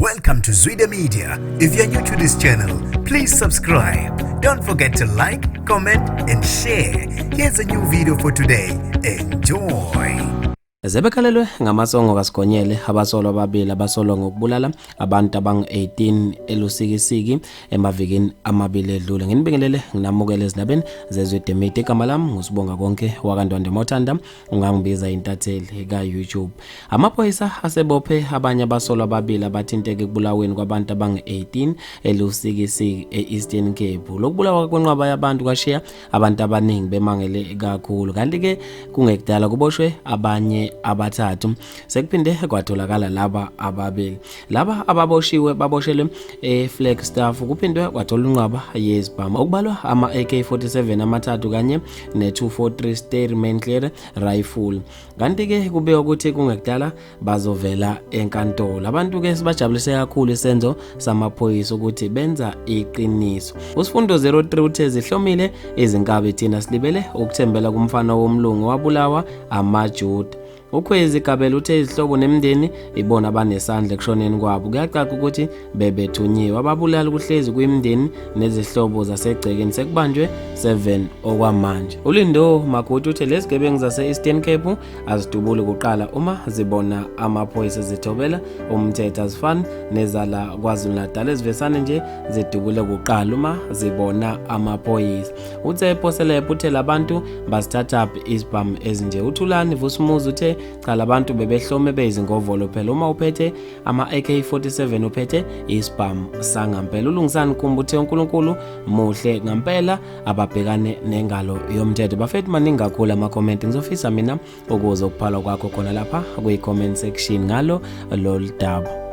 Welcome to zwide-media. If you're new to this channel, please subscribe. Don't forget to like, comment and share. Here's a new video for today. Enjoy. Zebekhalelwe ngamasongo kasigonyele abasolwa ababili abasolwa ngokubulala abantu abang-18 eLusikisiki emavikini amabili edlule. Nginibingelele nginamukele ezindabeni zezwide-media. Igama lami ngusibonga konke wakandwande Mothanda, ungangibiza intatheli ka-YouTube. Amaphoyisa asebophe abanye abasolwa ababili abathinteke ekubulaweni kwabantu abang-18 eLusikisiki e-Eastern Cape. Lokubulawa kwenqwaba yabantu kwashiya abantu abaningi bemangele kakhulu, kanti-ke kungekudala kuboshwe abanye abathathu. Sekuphinde kwatholakala laba ababili. Laba ababoshiwe baboshelwe Flagstaff, kuphindwe kwathola unqwaba yezibhamu okubalwa ama-AK-47 amathathu kanye ne-243 Sterling rifle. Kanti-ke kube ukuthi kungekudala bazovela enkantolo. Abantu-ke sibajabulise kakhulu isenzo samaphoyisa ukuthi benza iqiniso. Usifundo 03 uthe zihlomile izinkabi thina silibele ukuthembela kumfana womlungu wabulawa amaJuda. Ukhwezi Gabela uthe izihlobo nemndeni ibona abanesandla ekushoneni kwabo. Kuyacaca ukuthi bebethunyiwe. Ababulali kuhlezi kuyimndeni nezihlobo zasegcekeni sekubanjwe 7 okwamanje. Ulindo Makoti uthe lezigebengu zase-Eastern Cape azidubuli kuqala uma zibona amaphoyisa zithobela umthetho, azifani nezala KwaZulu-Natal ezivesane nje zidubule kuqala uma zibona amaphoyisa. Uthe ePhoselep uthe labantu bazithathaphi izibhamu ezinje. UThulani Vusumuzi uthe cha labantu bebehlome beyizingovolo phela, uma uphethe ama-AK-47 uphethe isibhamu sangampela. ULungisani Kumba uthe uNkulunkulu muhle ngampela ababhekane nengalo yomthetho. Bafethu maningi kakhulu ama-comment, ngizofisa mina ukuze ukuphala kwakho khona lapha kwi-comment section ngalo lolu daba.